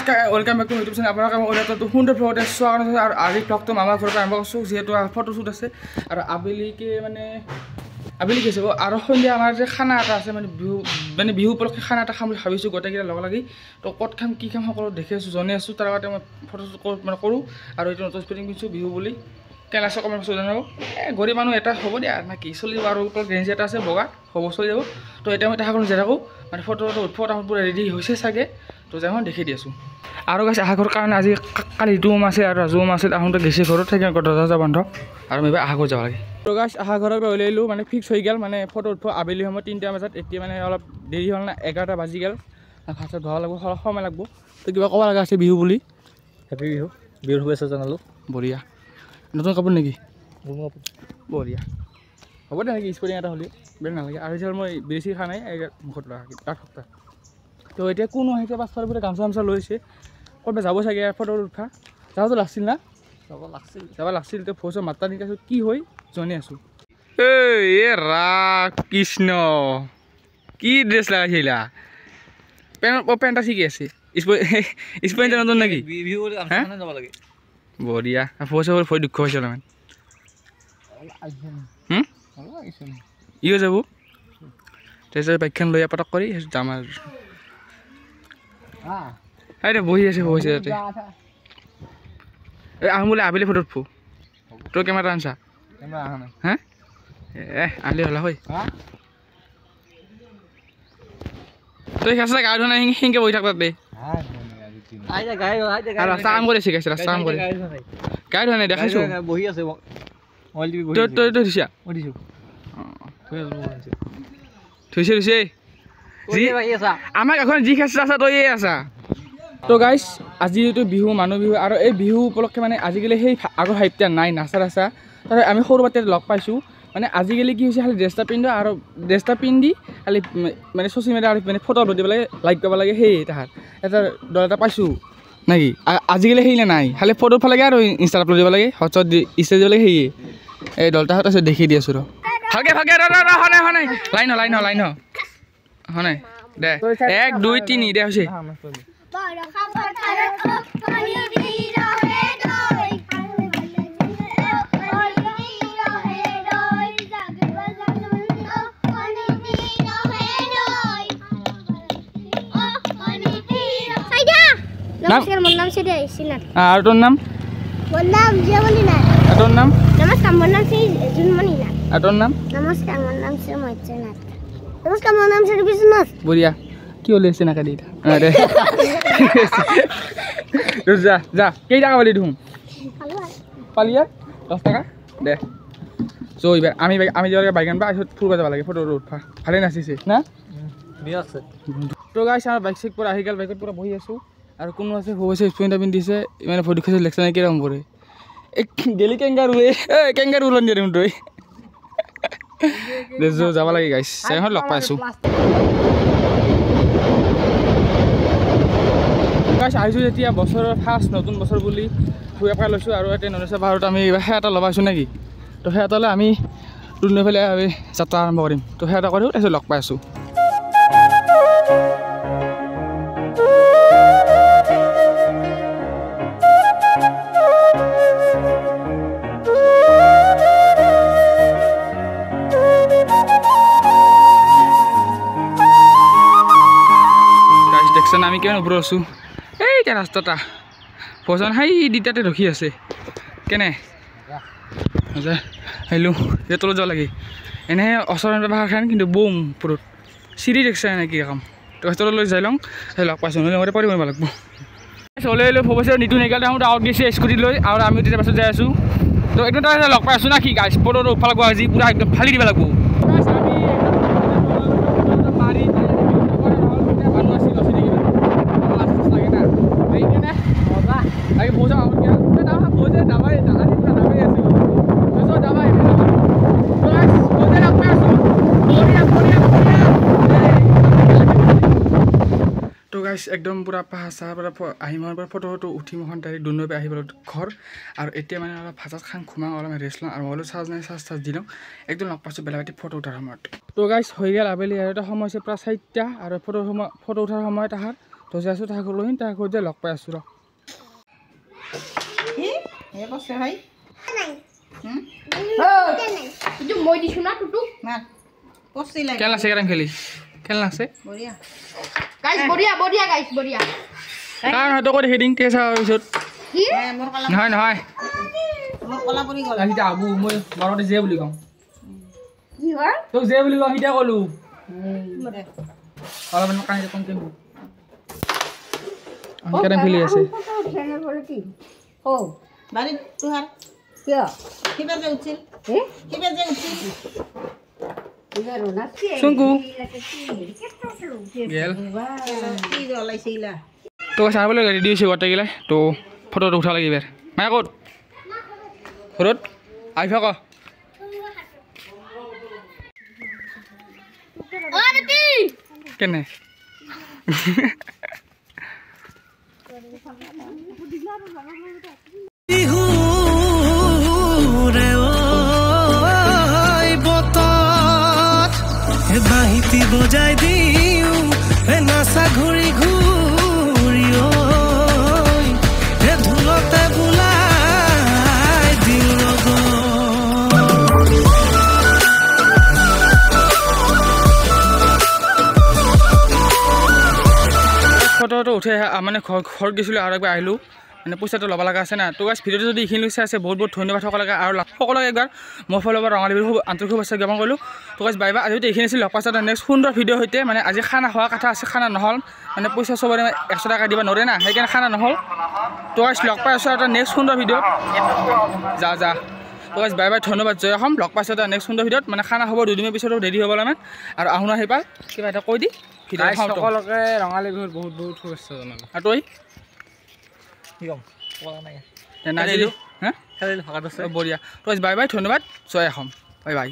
নমস্কাৰ welcome back to YouTube channel আপোনালোকে ওলাটো সুন্দৰ ফটো চোৱা কাৰণে আৰু আজি ব্লগটো মামাৰ ঘৰৰ পৰা আৰম্ভ কৰিছোঁ যিহেতু ফটো শ্বুট আছে আৰু আবেলিকে মানে আবেলি গৈছে আৰু সন্ধিয়া আমাৰ যে খানা এটা আছে মানে বিহু উপলক্ষে খানা এটা খাম বুলি ভাবিছোঁ গোটেইকেইটা লগ লাগি তো ক'ত খাম কি খাম সকলো দেখি আছোঁ জনাই আছোঁ তাৰ আগতে মই ফটো শ্বুট মানে কৰোঁ আৰু এইটো নতুন স্পেটিং পিন্ধিছোঁ বিহু বুলি কেনে আছে কমেণ্ট বক্সত জনাব গৰীব মানুহ এটা হ'ব দিয়া না কি চলিব আৰু ওপৰত গেঞ্জি এটা আছে বগা হ'ব চলি যাব তো এতিয়া মই তাহাকো যাই থাকোঁ মানে ফটো তাহোঁত পুৰা ৰেডি হৈছে চাগে তো যাই মই দেখি দি আছোঁ আৰু গাইছে আহাঘৰ কাৰণে আজি কালি ৰুম আছে আৰু ৰাজু আছে আহোঁতে গেছি ঘৰত থাকে দৰ্জা বন্ধ আৰু মই আহাঘৰ যাব লাগে তো গাইছ আহাঘৰৰ পৰা ওলাইলোঁ মানে ফিক্স হৈ গ'ল মানে ফটো উঠিব আবেলি সময়ত 3টা বজাত এতিয়া মানে অলপ দেৰি হ'ল না 11টা বাজি গ'ল ভাত চাত ধোৱা লাগিব অলপ সময় লাগিব তো কিবা ক'ব লগা আছে বিহু বুলি হেপী বিহু বিহুৰ শুভেচ্ছা জনালোঁ বঢ়িয়া নতুন কাপোৰ নেকি বঢ়িয়া হ'ব দে নেকি স্পৰ্টিং এটা হ'লে বেয়া নালাগে আৰু এতিয়া মই বেছি খোৱা নাই মুখত লগা তাত সপ্তাহ তো এতিয়া কোনো আহিছে পাছফালৰ পৰা গামছা চামচা লৈছে ক'ৰবাত যাব চাগে ফটো উঠা যাবতো লাগছিল না যাব লাগছিল তো ফৌজ মাত্ৰা দি আছোঁ কি হৈ জনাই আছোঁ এ ৰা কৃষ্ণ কি ড্ৰেছ লগাইছিলা পেণ্ট আছে কি আছে স্পৰ্টিং নতুন নেকি বিহু যাব লাগে বঢ়িয়া ফৌজ ভয় দুখ পাইছে অলপমান ইও যাব তাৰপিছত বাইকখন লৈ পটক কৰি যাম আৰু দে বহি আছে হৈছে তাতে এই আহোঁ বোলে আবেলি ফটো উঠবো তোৰ কেমেৰা আনছা হা আনলি হ'লা হয় তই খেলা গা ধোৱা নাই সিংকে বহি থাক তাতে ৰাস্তা কাম কৰি আছে ৰাস্তা কাম কৰি গা ধোৱা নাই দেখাইছোঁ বহি আছে তই ধুইছা থৈছে আমাক এখন যি খেচা আছা তই আছা তো গাইছ আজি এইটো বিহু মানুহ বিহু আৰু এই বিহু উপলক্ষে মানে আজিকালি সেই আগৰ সাহিত্য নাই নাচা নাচা তাৰ আমি সৰু বাটে লগ পাইছোঁ মানে আজিকালি কি হৈছে খালি ড্ৰেছটা পিন্ধো আৰু ড্ৰেছটা পিন্ধি খালি মানে ছ'চিয়েল মিডিয়া মানে ফটো আপলোড দিব লাগে লাইক কৰিব লাগে সেই তাহাঁত এটা দল এটা পাইছোঁ নেকি আজিকালি সেইনে নাই খালি ফটো উঠিব লাগে আৰু ইনষ্টাত আপলোড দিব লাগে হোৱাটছআপ ইনষ্টা দিব লাগে সেয়ে এই দলটা হাত আছে দেখি দি আছোঁ ৰ ভালকে লাইন হয় দে 1 2 3 দে হৈছে नमस्कार मोर नाम से सिनार और तोर नाम मोर नाम जयमणि नाथ और तोर नाम नमस्कार मोर नाम से जुनमणि नाथ और तोर नाम नमस्कार मोर नाम से मच्छनाथ नमस्कार मोर नाम से विष्णुनाथ बढ़िया কি হলে আছে না কালি আরে যা যা কেই টাকা বলি দিম পালিয়া 10 টাকা দে সো এবার আমি যাওয়ার বাইক আনবা আসলে ফুল যাব লাগে ফটো উঠা ভালে নাচিছে না বিয়া আছে তো গাইছ আমার বাইক চেক পুরা আহি গেল বাইকত পুরা বহি আছো আৰু কোনো আছে হৈছে স্পেণ্টা পিন্ধিছে মানে ফটো খেছে লেকচাৰ নাই কিরকম পরে গেলি কেঙ্গারু কেঙ্গারু উলন দিয়ে তই দেজো যাব লাগে গাইছ এখন লগ পাইছো গাইছ আহিছোঁ যেতিয়া বছৰৰ ফাৰ্ষ্ট নতুন বছৰ বুলি ফুৰা পাই লৈছোঁ আৰু এতিয়া ননেশ্বৰ পাহাৰত আমি সেয়া এটা লগাইছোঁ নেকি তো সেয়া এটালৈ আমি ৰুণৈ ফালে আমি যাত্ৰা আৰম্ভ কৰিম তো সেয়া এটা কৰিও তাৰপিছত লগ পাই আছোঁ দেখছেন আমি কেন উপৰে আছো এইটা ৰাস্তাটা ভজন হাই দুটাতে ৰখি আছে কেনে আহিলোঁ এই তলত যাব লাগে এনে ওচৰত পাহাৰ খান কিন্তু বম ওপৰত চিৰি দেখছে নেকি কাম তো তললৈ যাই লওঁ সেই লগ পাইছোঁ নহ'লে মতে পাৰিব লাগিব চলাই লৈ ভৱিষ্যত নিতু নাইকাল আহোঁতে আউট দিছে স্কুটি লৈ আৰু আমি তেতিয়া পাছত যাই আছোঁ তো একদম তাৰ লগ পাই আছোঁ না কি গাছ ফটো উঠা লাগিব আজি পূৰা একদম ফালি দিব লাগিব একদম পুৰা পাহাৰ চাহাৰ পৰা আহিম পৰা ফটো উঠিম এখন ডাইৰেক্ট দুনৈ পৰা আহি পেলাই ঘৰ আৰু এতিয়া মানে অলপ ভাত খাং খুমাওঁ অলপ ৰেষ্ট লওঁ আৰু অলপ চাৰ্জ নাই চাৰ্জ দি লওঁ একদম লগ পাইছোঁ বেলেগ ফটো উঠাৰ সময়ত তো গাইছ হৈ গ'ল আবেলি আৰু এটা সময় হৈছে প্ৰায় 4টা আৰু ফটো উঠাৰ সময়ত আহাৰ তো যাই আছোঁ তাক লৈ তাক যে লগ পাই আছোঁ ৰ মই দিছোঁ না টুটু কেন লাগছে কেৰাম খেলি কেন লাগছে গাইছ বঢ়িয়া বঢ়িয়া গাইছ বঢ়িয়া কাৰণ হয়তো কৈ হেডিং টেষ্ট হোৱাৰ পিছত কি নহয় নহয় সিতা আবু মই বাৰতে যে বুলি কওঁ কি হয় তোক যে বুলি কওঁ সিতা ক'লোঁ অলপমান কাহিনী কমকৈ কেৰাম খেলি আছে ও বাড়ি তুহাৰ কিয় কিবা যে উঠিল হে কিবা যে উঠিল ইগাৰো নাচি চুংকু গেল কি ওলাইছিলা তো চাবলৈ ৰেডি হৈছে গোটেইগিলাই তো ফটোটো উঠা লাগিব মায়ে ক'ত ঘৰত আহিবা ক অ বেটি কেনে বাহিতি বজাই দিও নাচা ঘূৰি ঘূৰি ধুলতে বোলাই দিওঁ ফটোটো উঠি মানে ঘৰত গৈছিলোঁ আৰু একবাৰ আহিলোঁ মানে পইচাটো ল'ব লগা আছে না তো গাইছ ভিডিঅ'টো যদি এইখিনি চাই আছে বহুত বহুত ধন্যবাদ সকলোকে আৰু সকলোকে একবাৰ মোৰ ফালৰ পৰা ৰঙালী বিহুৰ আন্তৰিক শুভেচ্ছা জ্ঞাপন কৰিলোঁ তো গাইছ বাই বাই আজি এইখিনি আছিল লগ পাইছোঁ নেক্সট সুন্দৰ ভিডিঅ' সৈতে মানে আজি খানা খোৱা কথা আছে খানা নহ'ল মানে পইচা চবৰে 100 টকা দিব নোৱাৰে না সেইকাৰণে খানা নহ'ল তো গাইছ লগ পাই আছোঁ এটা নেক্সট সুন্দৰ ভিডিঅ'ত যা যা তো গাইছ বাই বাই ধন্যবাদ জয় অসম লগ পাইছোঁ এটা নেক্সট সুন্দৰ ভিডিঅ'ত মানে খানা হ'ব দুদিনৰ পিছতো ৰেডি হ'ব লাগে আৰু আহোঁ আহি পাল কিবা এটা কৈ দি ভিডিঅ' সকলোকে ৰঙালী বিহুৰ বহুত বহুত শুভেচ্ছা জনালোঁ আৰু তই কি ক'ম কোৱা নাই নাজিলোঁ হা খেলিলোঁ ভাগাত আছে বঢ়িয়া তো বাই বাই ধন্যবাদ জয় অসম বাই বাই